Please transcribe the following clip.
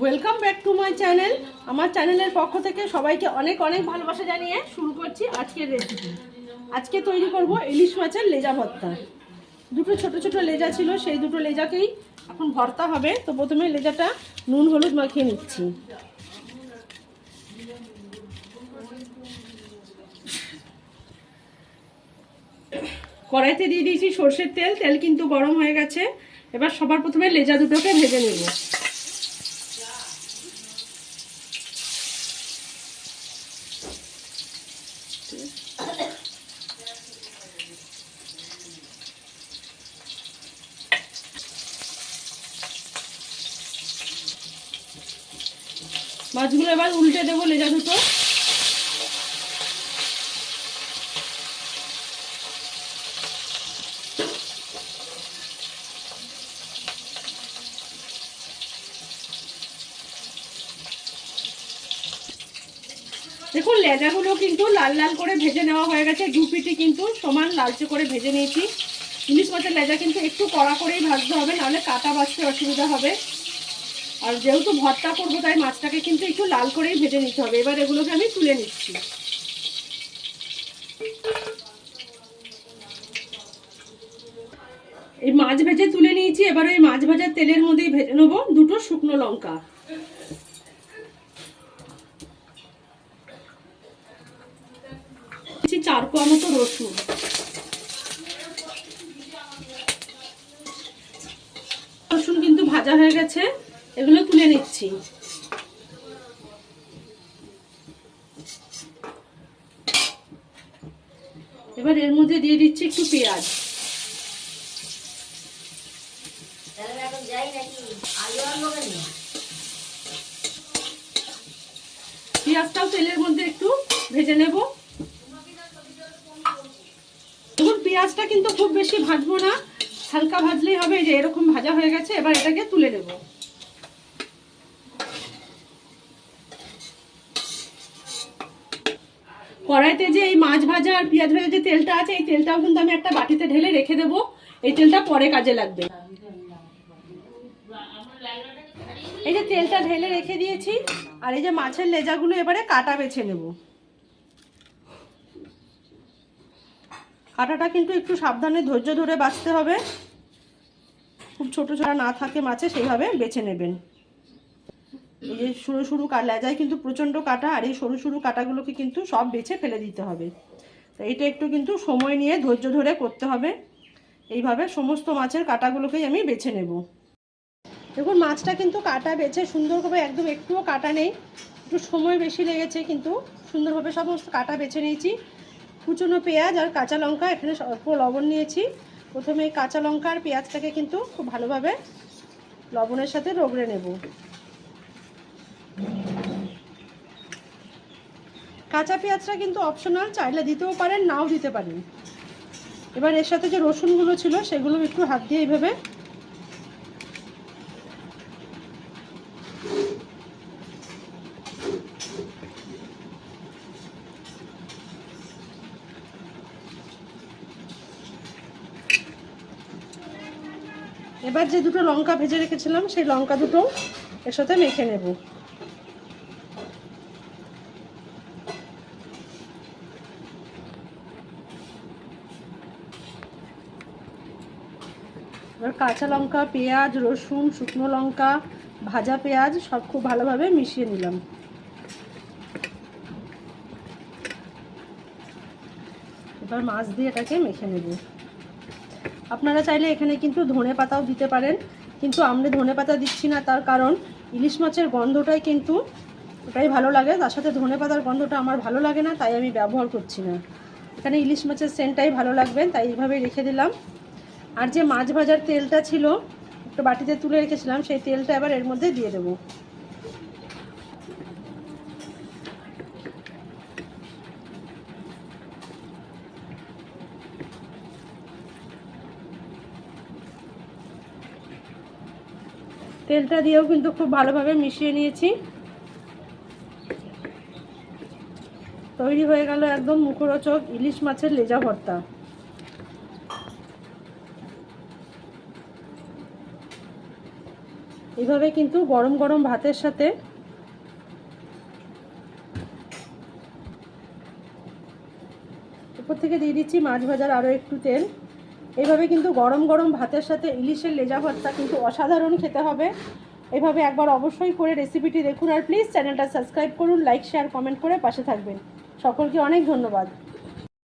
Welcome back to my channel. আমার চ্যানেলের পক্ষ থেকে সবাইকে অনেক অনেক ভালোবাসা জানিয়ে শুরু করছি আজকের রেসিপি। আজকে তৈরি করব ইলিশ মাছের লেজা ভর্তা। দুটো ছোট ছোট লেজা ছিল, সেই দুটো লেজাকেই এখন ভর্তা হবে। তো প্রথমে লেজাটা নুন হলুদ মাখিয়ে নিচ্ছি। কড়াইতে দিয়ে দিয়েছি সর্ষের তেল। তেল কিন্তু গরম হয়ে গেছে। এবার সবার প্রথমে লেজা দুটোকে ভেজে নেব। মাছগুলো এবার উল্টে দেবো লেজা দুটো। দেখুন লেজাগুলো কিন্তু লাল লাল করে ভেজে নেওয়া হয়ে গেছে। দু পিঠি কিন্তু সমান লালচে করে ভেজে নিয়েছি। ইলিশ মাছের লেজা কিন্তু একটু কড়া করেই ভাজতে হবে, নাহলে কাটা বাছতে অসুবিধা হবে। আর যেহেতু ভর্তা করবো তাই মাছটাকে কিন্তু একটু লাল করেই ভেজে নিতে হবে। এবার এগুলোকে আমি তুলে নিচ্ছি। এই মাছ ভেজে তুলে নিয়েছি। এবার ওই মাছ ভাজার তেলের মধ্যেই ভেজে নেবো দুটো শুকনো লঙ্কা। চার কোয়া মতো রসুন। রসুন কিন্তু ভাজা হয়ে গেছে, এগুলো তুলে নিচ্ছি। এবার এর মধ্যে দিয়ে দিচ্ছি একটু পেঁয়াজ। পেঁয়াজটাও তেলের মধ্যে একটু ভেজে নেব। দেখুন পেঁয়াজটা কিন্তু খুব বেশি ভাজবো না, হালকা ভাজলেই হবে। যে এরকম ভাজা হয়ে গেছে, এবার এটাকে তুলে নেব। কড়াইতে যে এই মাছ ভাজা আর পেঁয়াজ ভাজা যে তেলটা আছে, এই তেলটাও কিন্তু আমি একটা বাটিতে ঢেলে রেখে দেবো। এই তেলটা পরে কাজে লাগবে। এই যে তেলটা ঢেলে রেখে দিয়েছি, আর এই যে মাছের লেজাগুলো এবারে কাটা বেছে নেব। কাটাটা কিন্তু একটু সাবধানে ধৈর্য ধরে বাছতে হবে। খুব ছোট ছোট না থাকে মাছে, সেইভাবে বেছে নেবেন। এই যে সরু সরু লেজায় কিন্তু প্রচণ্ড কাটা, আর এই সরু সরু কাটাগুলোকে কিন্তু সব বেছে ফেলে দিতে হবে। তো এটা একটু কিন্তু সময় নিয়ে ধৈর্য ধরে করতে হবে। এইভাবে সমস্ত মাছের কাটাগুলোকেই আমি বেছে নেব। দেখুন মাছটা কিন্তু কাটা বেছে সুন্দরভাবে, একদম একটুও কাটা নেই। একটু সময় বেশি লেগেছে, কিন্তু সুন্দরভাবে সমস্ত কাটা বেছে নিয়েছি। কুচনো পেঁয়াজ আর কাঁচা লঙ্কা, এখানে অল্প লবণ নিয়েছি। প্রথমে এই কাঁচা লঙ্কা আর পেঁয়াজটাকে কিন্তু খুব ভালোভাবে লবণের সাথে রগড়ে নেব। কাঁচা পেঁয়াজটা কিন্তু অপশনাল, চাইলে দিতেও পারেন, নাও দিতে পারেন। এবার এর সাথে যে রসুনগুলো ছিল সেগুলো একটু হাত দিয়ে এইভাবে এবার যে দুটো লঙ্কা ভেজে রেখেছিলাম সেই লঙ্কা দুটো এর সাথে মেখে নেব। এবার কাঁচা লঙ্কা, পেঁয়াজ, রসুন, শুকনো লঙ্কা, ভাজা পেঁয়াজ সব খুব ভালোভাবে মিশিয়ে নিলাম। এবার মাছ দিয়ে এটাকে মেখে নেব। আপনারা চাইলে এখানে কিন্তু ধনে পাতাও দিতে পারেন, কিন্তু আমরা ধনে পাতা দিচ্ছি না। তার কারণ ইলিশ মাছের গন্ধটাই কিন্তু ওটাই ভালো লাগে, তার সাথে ধনে পাতার গন্ধটা আমার ভালো লাগে না, তাই আমি ব্যবহার করছি না। এখানে ইলিশ মাছের সেন্টটাই ভালো লাগবে, তাই এইভাবেই রেখে দিলাম। আর যে মাছ ভাজার তেলটা ছিল একটু বাটিতে তুলে রেখেছিলাম, সেই তেলটা এবার এর মধ্যে দিয়ে দেবো। তেলটা দিয়েও কিন্তু খুব ভালোভাবে মিশিয়ে নিয়েছি। তৈরি হয়ে গেল একদম মুখরোচক ইলিশ মাছের লেজা ভর্তা। এইভাবে কিন্তু গরম গরম ভাতের সাথে উপর থেকে দিয়ে দিচ্ছি মাছ ভাজার আরও একটু তেল। এইভাবে কিন্তু গরম গরম ভাতের সাথে ইলিশের লেজা ভর্তা কিন্তু অসাধারণ খেতে হবে। এভাবে একবার অবশ্যই করে রেসিপিটি দেখুন, আর প্লিজ চ্যানেলটা সাবস্ক্রাইব করুন, লাইক শেয়ার কমেন্ট করে পাশে থাকবেন। সকলকে অনেক ধন্যবাদ।